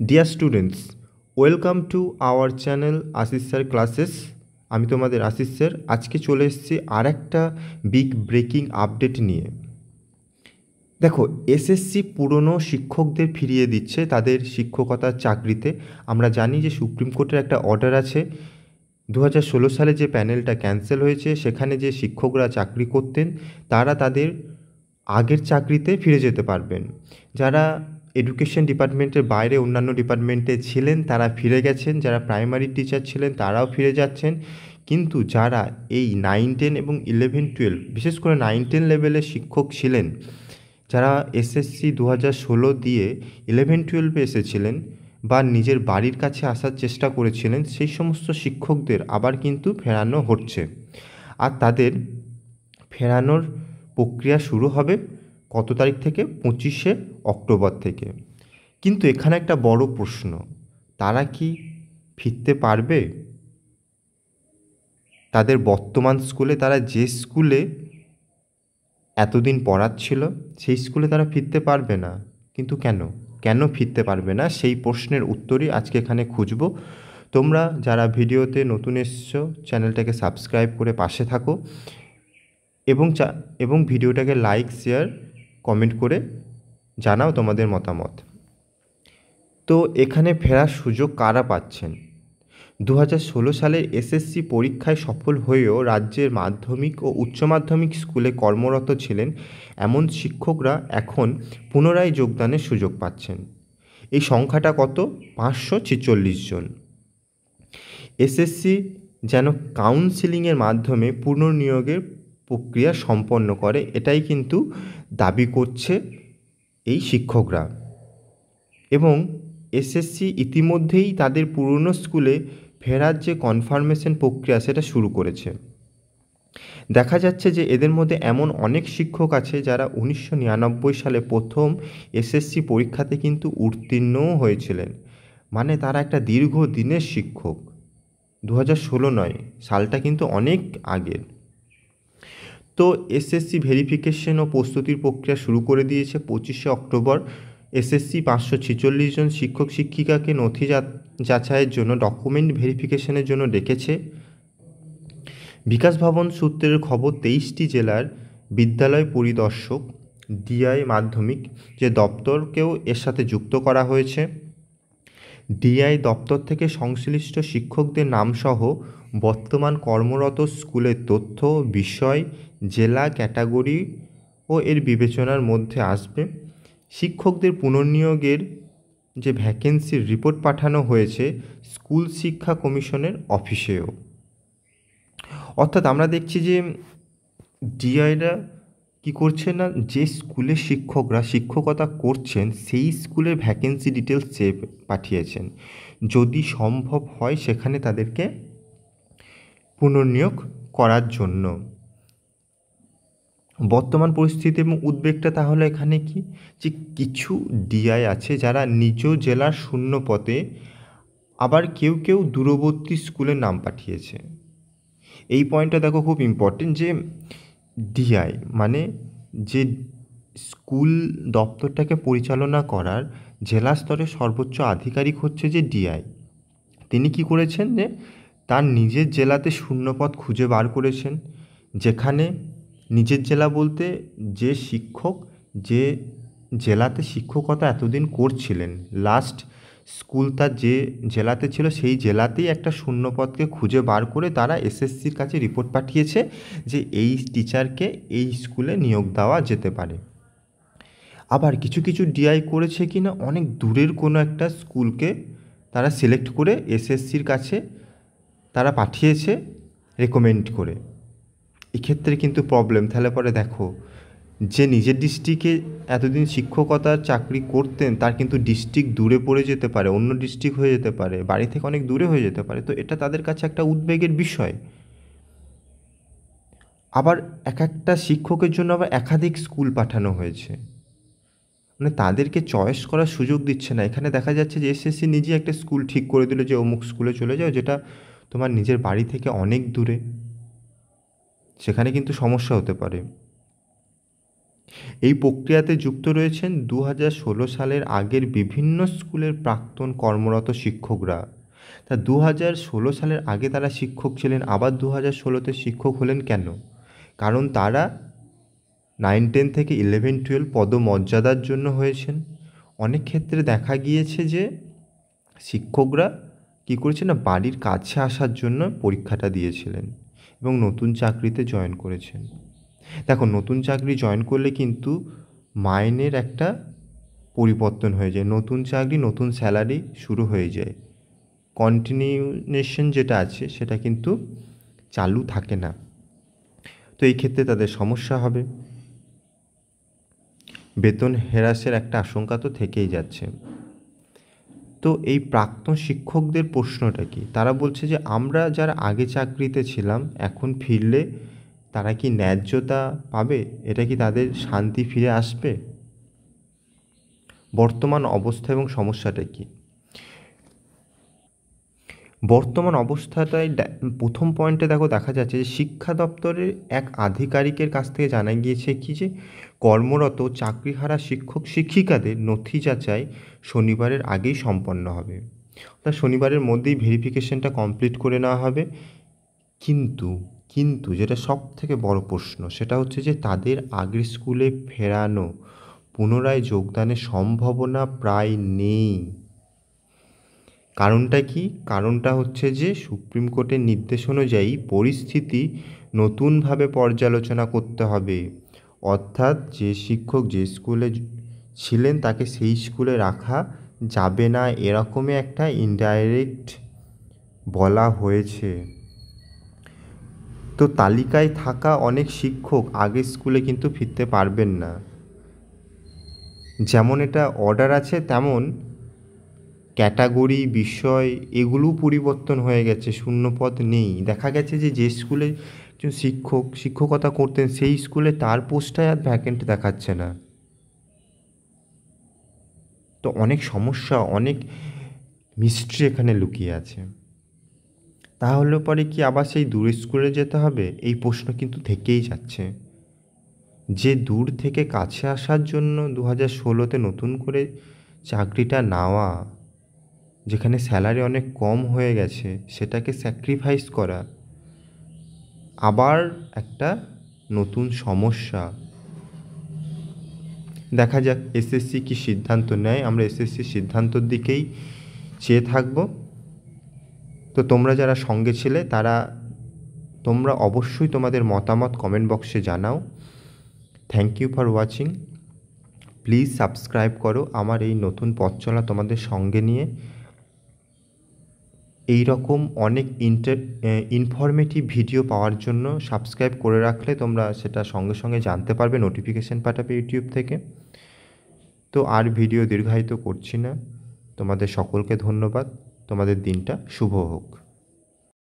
Deer students, welcome to our channel Ashish sir classes. আমি তোমাদের Ashis sir. আজকে চলে এসেছি আর একটা বিগ ব্রেকিং আপডেট নিয়ে। দেখো, এসএসসি পুরনো শিক্ষকদের ফিরিয়ে দিচ্ছে তাদের শিক্ষকতার চাকরিতে। আমরা জানি যে সুপ্রিম কোর্টের একটা অর্ডার আছে, 2016 সালে যে প্যানেলটা ক্যান্সেল হয়েছে, সেখানে যে শিক্ষকরা চাকরি করতেন তারা তাদের আগের চাকরিতে ফিরে যেতে পারবেন। যারা এডুকেশন ডিপার্টমেন্টের বাইরে অন্যান্য ডিপার্টমেন্টে ছিলেন তারা ফিরে গেছেন, যারা প্রাইমারি টিচার ছিলেন তারাও ফিরে যাচ্ছেন। কিন্তু যারা এই 9, 10 এবং 11, 12, বিশেষ করে 9, 10 লেভেলের শিক্ষক ছিলেন, যারা এসএসসি 2016 দিয়ে 11, 12 এসেছিলেন বা নিজের বাড়ির কাছে আসার চেষ্টা করেছিলেন, সেই সমস্ত শিক্ষকদের আবার কিন্তু ফেরানো হচ্ছে। আর তাদের ফেরানোর প্রক্রিয়া শুরু হবে কত তারিখ থেকে? 25শে অক্টোবর থেকে। কিন্তু এখানে একটা বড় প্রশ্ন, তারা কি ফিরতে পারবে তাদের বর্তমান স্কুলে? তারা যে স্কুলে এতদিন পড়াচ্ছিল সেই স্কুলে তারা ফিরতে পারবে না। কিন্তু কেন ফিরতে পারবে না, সেই প্রশ্নের উত্তরই আজকে এখানে খুঁজব। তোমরা যারা ভিডিওতে নতুন এসছো চ্যানেলটাকে সাবস্ক্রাইব করে পাশে থাকো এবং ভিডিওটাকে লাইক, শেয়ার, কমেন্ট করে জানাও তোমাদের মতামত। তো এখানে ফেরার সুযোগ কারা পাচ্ছেন? 2016 সালের এসএসসি পরীক্ষায় সফল হয়েও রাজ্যের মাধ্যমিক ও উচ্চ মাধ্যমিক স্কুলে কর্মরত ছিলেন এমন শিক্ষকরা এখন পুনরায় যোগদানের সুযোগ পাচ্ছেন। এই সংখ্যাটা কত? 546 জন। এসএসসি যেন কাউন্সিলিংয়ের মাধ্যমে পুনর্নিয়োগের প্রক্রিয়া সম্পন্ন করে, এটাই কিন্তু দাবি করছে এই শিক্ষকরা। এবং এসএসসি ইতিমধ্যেই তাদের পুরনো স্কুলে ফেরার যে কনফার্মেশন প্রক্রিয়া সেটা শুরু করেছে। দেখা যাচ্ছে যে এদের মধ্যে এমন অনেক শিক্ষক আছে যারা 1999 সালে প্রথম এসএসসি পরীক্ষাতে কিন্তু উত্তীর্ণও হয়েছিলেন। মানে তারা একটা দীর্ঘ দিনের শিক্ষক। 2016 নয়, সালটা কিন্তু অনেক আগের। তো এসএসসি ভেরিফিকেশন ও প্রস্তুতির প্রক্রিয়া শুরু করে দিয়েছে। 25শে অক্টোবর এসএসসি 546 জন শিক্ষক শিক্ষিকাকে নথি যাচাইয়ের জন্য, ডকুমেন্ট ভেরিফিকেশনের জন্য ডেকেছে। বিকাশ ভবন সূত্রের খবর, 23টি জেলার বিদ্যালয় পরিদর্শক, ডিআই মাধ্যমিক যে দপ্তরকেও এর সাথে যুক্ত করা হয়েছে। ডিআই দপ্তর থেকে সংশ্লিষ্ট শিক্ষকদের নামসহ বর্তমান কর্মরত স্কুলের তথ্য, বিষয়, জেলা, ক্যাটাগরি ও এর বিবেচনার মধ্যে আসবে। শিক্ষকদের পুনর্নিয়োগের যে ভ্যাকেন্সির রিপোর্ট পাঠানো হয়েছে স্কুল শিক্ষা কমিশনের অফিসেও। অর্থাৎ আমরা দেখছি যে ডিআইরা কী করছে না, যে স্কুলের শিক্ষকরা শিক্ষকতা করছেন সেই স্কুলের ভ্যাকেন্সি ডিটেলস চেয়ে পাঠিয়েছেন। যদি সম্ভব হয় সেখানে তাদেরকে পুনর্নিয়োগ করার জন্য। বর্তমান পরিস্থিতি এবং উদ্বেগটা তাহলে এখানে কি, যে কিছু ডিআই আছে যারা নিজ জেলার শূন্য পদে, আবার কেউ দূরবর্তী স্কুলের নাম পাঠিয়েছে। এই পয়েন্টটা দেখো খুব ইম্পর্টেন্ট, যে ডিআই মানে যে স্কুল দপ্তরটাকে পরিচালনা করার জেলা স্তরের সর্বোচ্চ আধিকারিক হচ্ছে যে ডিআই। তিনি কি করেছেন, যে তার নিজের জেলাতে শূন্যপদ খুঁজে বার করেছেন, যেখানে নিজের জেলা বলতে যে শিক্ষক যে জেলাতে শিক্ষকতা এতদিন করছিলেন, লাস্ট স্কুল তার যে জেলাতে ছিল সেই জেলাতেই একটা শূন্যপদকে খুঁজে বার করে তারা এসএসসির কাছে রিপোর্ট পাঠিয়েছে যে এই টিচারকে এই স্কুলে নিয়োগ দেওয়া যেতে পারে। আবার কিছু ডিআই করেছে কি না, অনেক দূরের কোনো একটা স্কুলকে তারা সিলেক্ট করে এসএসসির কাছে তারা পাঠিয়েছে রেকমেন্ড করে। এক্ষেত্রে কিন্তু প্রবলেম। তাহলে পরে দেখো, যে নিজের ডিস্ট্রিক্টে এতদিন শিক্ষকতার চাকরি করতেন তার কিন্তু ডিস্ট্রিক্ট দূরে পড়ে যেতে পারে, অন্য ডিস্ট্রিক্ট হয়ে যেতে পারে, বাড়ি থেকে অনেক দূরে হয়ে যেতে পারে। তো এটা তাদের কাছে একটা উদ্বেগের বিষয়। আবার একটা শিক্ষকের জন্য আবার একাধিক স্কুল পাঠানো হয়েছে, মানে তাদেরকে চয়েস করার সুযোগ দিচ্ছে না। এখানে দেখা যাচ্ছে যে এসএসসি নিজে একটা স্কুল ঠিক করে দিল যে অমুক স্কুলে চলে যাও, যেটা তোমার নিজের বাড়ি থেকে অনেক দূরে। সেখানে কিন্তু সমস্যা হতে পারে। এই প্রক্রিয়াতে যুক্ত রয়েছেন 2016 সালের আগের বিভিন্ন স্কুলের প্রাক্তন কর্মরত শিক্ষকরা। তা 2016 সালের আগে তারা শিক্ষক ছিলেন, আবার 2016তে শিক্ষক হলেন কেন? কারণ তারা 9-10 থেকে 11-12 পদমর্যাদার জন্য হয়েছেন। অনেক ক্ষেত্রে দেখা গিয়েছে যে শিক্ষকরা কী করেছেন না, বাড়ির কাছে আসার জন্য পরীক্ষাটা দিয়েছিলেন এবং নতুন চাকরিতে জয়েন করেছেন। দেখো, নতুন চাকরি জয়েন করলে কিন্তু মাইনের একটা পরিবর্তন হয়ে যায়, নতুন চাকরি নতুন স্যালারি শুরু হয়ে যায়, কন্টিনিউয়েশন যেটা আছে সেটা কিন্তু চালু থাকে না। তো এই ক্ষেত্রে তাদের সমস্যা হবে, বেতন হ্রাসের একটা আশঙ্কা তো থেকেই যাচ্ছে। তো এই প্রাক্তন শিক্ষকদের প্রশ্নটা কি? তারা বলছে যে আমরা যারা আগে চাকরিতে ছিলাম এখন ফিরলে তারা কি ন্যায্যতা পাবে? এটা কি তাদের শান্তি ফিরে আসবে? বর্তমান অবস্থা এবং সমস্যাটা কি? বর্তমান অবস্থাটায় প্রথম পয়েন্টে দেখা যাচ্ছে যে শিক্ষা দপ্তরের এক আধিকারিকের কাছ থেকে জানা গিয়েছে কি যে কর্মরত চাকরিহারা শিক্ষক শিক্ষিকাদের নথি যাচাই শনিবারের আগেই সম্পন্ন হবে, অর্থাৎ শনিবারের মধ্যেই ভেরিফিকেশনটা কমপ্লিট করে নেওয়া হবে। কিন্তু কিন্তু যেটা সবথেকে বড় প্রশ্ন সেটা হচ্ছে যে তাদের আগের স্কুলে ফেরানো, পুনরায় যোগদানের সম্ভাবনা প্রায় নেই। কারণটা কি? কারণটা হচ্ছে যে সুপ্রিম কোর্টের নির্দেশ অনুযায়ী পরিস্থিতি নতুনভাবে পর্যালোচনা করতে হবে, অর্থাৎ যে শিক্ষক যে স্কুলে ছিলেন তাকে সেই স্কুলে রাখা যাবে না, এরকমই একটা ইনডাইরেক্ট বলা হয়েছে। তো তালিকায় থাকা অনেক শিক্ষক আগের স্কুলে কিন্তু ফিরতে পারবেন না। যেমন এটা অর্ডার আছে তেমন ক্যাটাগরি বিষয় এগুলোও পরিবর্তন হয়ে গেছে, শূন্যপদ নেই। দেখা গেছে যে যে স্কুলে একজন শিক্ষক শিক্ষকতা করতেন সেই স্কুলে তার পোস্টটাই আর ভ্যাকেন্ট দেখাচ্ছে না। তো অনেক সমস্যা, অনেক মিস্ট্রি এখানে লুকিয়ে আছে। তাহলে পরে কি আবার সেই দূরের স্কুলে যেতে হবে? এই প্রশ্ন কিন্তু থেকেই যাচ্ছে। যে দূর থেকে কাছে আসার জন্য 2016তে নতুন করে চাকরিটা নেওয়া, যেখানে স্যালারি অনেক কম হয়ে গেছে সেটাকে স্যাক্রিফাইস করা, আবার একটা নতুন সমস্যা। দেখা যাক এসএসসি কী সিদ্ধান্ত নেয়, আমরা এসএসসির সিদ্ধান্তর দিকেই চেয়ে থাকব। তো তোমরা যারা সঙ্গে ছিলে তোমরা অবশ্যই তোমাদের মতামত কমেন্ট বক্সে জানাও। Thank you for watching. Please subscribe করো আমার এই নতুন পথ চলা তোমাদের সঙ্গে নিয়ে। এই রকম অনেক ইনফরমেটিভ ভিডিও পাওয়ার জন্য সাবস্ক্রাইব করে রাখলে তোমরা সেটা সঙ্গে সঙ্গে জানতে পারবে, নোটিফিকেশান পাঠাবে ইউটিউব থেকে। তো আর ভিডিও দীর্ঘায়িত করছি না, তোমাদের সকলকে ধন্যবাদ। তোমাদের দিনটা শুভ হোক।